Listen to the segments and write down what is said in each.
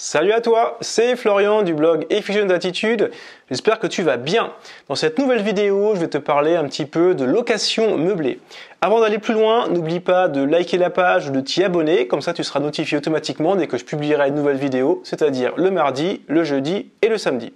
Salut à toi, c'est Florian du blog Efficient Attitude. J'espère que tu vas bien. Dans cette nouvelle vidéo, je vais te parler un petit peu de location meublée. Avant d'aller plus loin, n'oublie pas de liker la page ou de t'y abonner, comme ça tu seras notifié automatiquement dès que je publierai une nouvelle vidéo, c'est-à-dire le mardi, le jeudi et le samedi.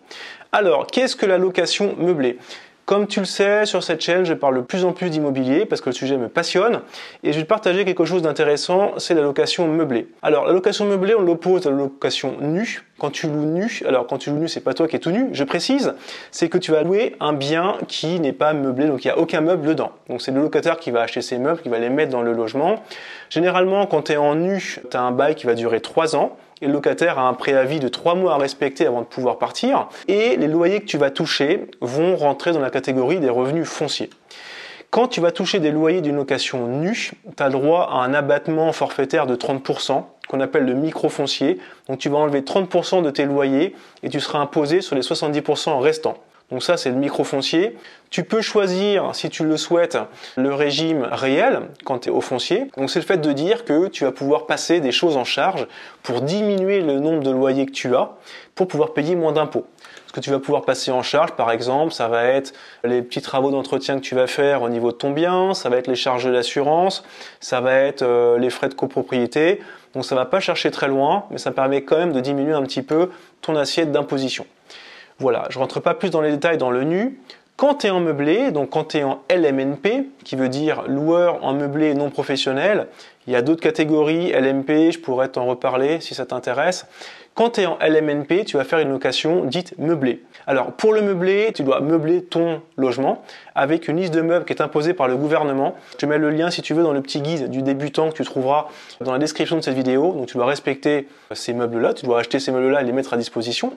Alors, qu'est-ce que la location meublée ? Comme tu le sais, sur cette chaîne, je parle de plus en plus d'immobilier parce que le sujet me passionne et je vais te partager quelque chose d'intéressant, c'est la location meublée. Alors, la location meublée, on l'oppose à la location nue. Quand tu loues nu, c'est pas toi qui es tout nu, je précise, c'est que tu vas louer un bien qui n'est pas meublé, donc il n'y a aucun meuble dedans. Donc c'est le locataire qui va acheter ses meubles, qui va les mettre dans le logement. Généralement, quand tu es en nu, tu as un bail qui va durer 3 ans. Et le locataire a un préavis de 3 mois à respecter avant de pouvoir partir. Et les loyers que tu vas toucher vont rentrer dans la catégorie des revenus fonciers. Quand tu vas toucher des loyers d'une location nue, tu as le droit à un abattement forfaitaire de 30%, qu'on appelle le micro-foncier. Donc tu vas enlever 30% de tes loyers et tu seras imposé sur les 70% restants. Donc ça, c'est le micro-foncier. Tu peux choisir, si tu le souhaites, le régime réel quand tu es au foncier. Donc c'est le fait de dire que tu vas pouvoir passer des choses en charge pour diminuer le nombre de loyers que tu as pour pouvoir payer moins d'impôts. Ce que tu vas pouvoir passer en charge, par exemple, ça va être les petits travaux d'entretien que tu vas faire au niveau de ton bien, ça va être les charges d'assurance, ça va être les frais de copropriété. Donc ça ne va pas chercher très loin, mais ça permet quand même de diminuer un petit peu ton assiette d'imposition. Voilà, je ne rentre pas plus dans les détails dans le nu. Quand tu es en meublé, donc quand tu es en LMNP, qui veut dire loueur en meublé non professionnel, il y a d'autres catégories, LMP, je pourrais t'en reparler si ça t'intéresse. Quand tu es en LMNP, tu vas faire une location dite meublée. Alors pour le meubler, tu dois meubler ton logement avec une liste de meubles qui est imposée par le gouvernement. Je te mets le lien si tu veux dans le petit guide du débutant que tu trouveras dans la description de cette vidéo. Donc tu dois respecter ces meubles-là, tu dois acheter ces meubles-là et les mettre à disposition.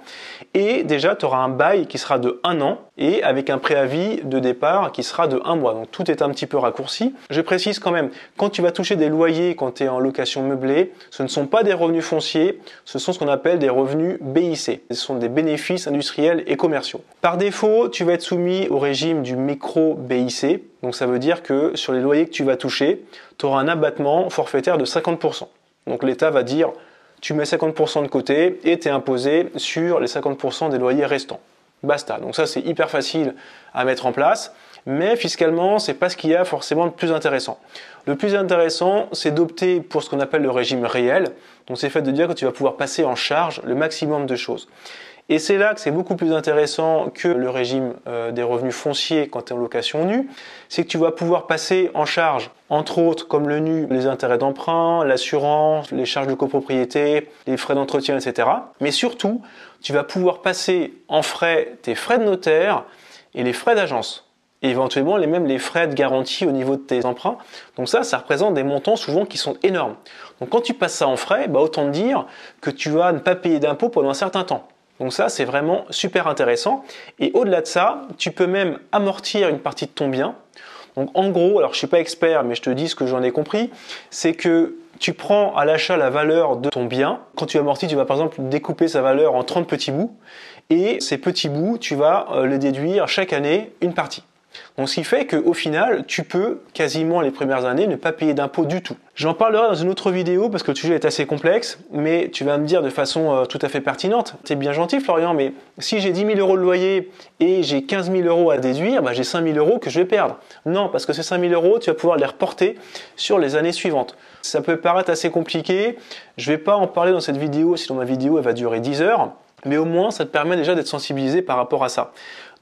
Et déjà, tu auras un bail qui sera de 1 an et avec un préavis de départ qui sera de 1 mois. Donc tout est un petit peu raccourci. Je précise quand même, quand tu vas toucher des loyers quand tu es en location meublée, ce ne sont pas des revenus fonciers, ce sont ce qu'on appelle des revenus BIC. Ce sont des bénéfices industriels et commerciaux. Par défaut, tu vas être soumis au régime du micro-BIC. Donc ça veut dire que sur les loyers que tu vas toucher, tu auras un abattement forfaitaire de 50%. Donc l'État va dire, tu mets 50% de côté et tu es imposé sur les 50% des loyers restants. Basta. Donc ça, c'est hyper facile à mettre en place. Mais fiscalement, c'est pas ce qu'il y a forcément le plus intéressant. Le plus intéressant, c'est d'opter pour ce qu'on appelle le régime réel. Donc c'est le fait de dire que tu vas pouvoir passer en charge le maximum de choses. Et c'est là que c'est beaucoup plus intéressant que le régime des revenus fonciers quand tu es en location nue. C'est que tu vas pouvoir passer en charge, entre autres, comme le nu, les intérêts d'emprunt, l'assurance, les charges de copropriété, les frais d'entretien, etc. Mais surtout, tu vas pouvoir passer en frais tes frais de notaire et les frais d'agence. Et éventuellement les frais de garantie au niveau de tes emprunts. Donc ça représente des montants souvent qui sont énormes. Donc quand tu passes ça en frais, autant te dire que tu vas ne pas payer d'impôts pendant un certain temps. Donc ça, c'est vraiment super intéressant. Et au-delà de ça, tu peux même amortir une partie de ton bien. Donc en gros, alors je suis pas expert, mais je te dis ce que j'en ai compris, c'est que tu prends à l'achat la valeur de ton bien. Quand tu amortis, tu vas par exemple découper sa valeur en 30 petits bouts. Et ces petits bouts, tu vas les déduire chaque année une partie. Donc ce qui fait qu'au final, tu peux quasiment les premières années ne pas payer d'impôts du tout. J'en parlerai dans une autre vidéo parce que le sujet est assez complexe, mais tu vas me dire de façon tout à fait pertinente, t'es bien gentil Florian, mais si j'ai 10 000 euros de loyer et j'ai 15 000 euros à déduire, j'ai 5 000 euros que je vais perdre. Non, parce que ces 5 000 euros, tu vas pouvoir les reporter sur les années suivantes. Ça peut paraître assez compliqué, je ne vais pas en parler dans cette vidéo, sinon ma vidéo elle va durer 10 heures. Mais au moins, ça te permet déjà d'être sensibilisé par rapport à ça.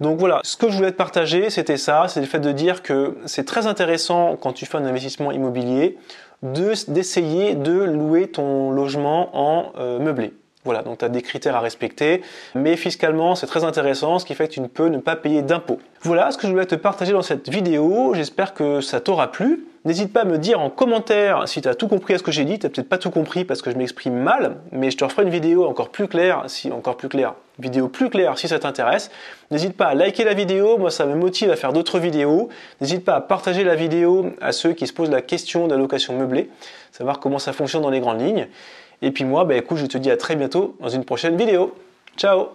Donc voilà, ce que je voulais te partager, c'était ça, c'est le fait de dire que c'est très intéressant quand tu fais un investissement immobilier d'essayer de louer ton logement en meublé. Voilà, donc tu as des critères à respecter, mais fiscalement c'est très intéressant, ce qui fait que tu ne peux ne pas payer d'impôts. Voilà ce que je voulais te partager dans cette vidéo, j'espère que ça t'aura plu. N'hésite pas à me dire en commentaire si tu as tout compris à ce que j'ai dit, tu n'as peut-être pas tout compris parce que je m'exprime mal, mais je te referai une vidéo encore plus claire, vidéo plus claire si ça t'intéresse. N'hésite pas à liker la vidéo, moi ça me motive à faire d'autres vidéos. N'hésite pas à partager la vidéo à ceux qui se posent la question de la location meublée, savoir comment ça fonctionne dans les grandes lignes. Et puis moi, écoute, je te dis à très bientôt dans une prochaine vidéo. Ciao!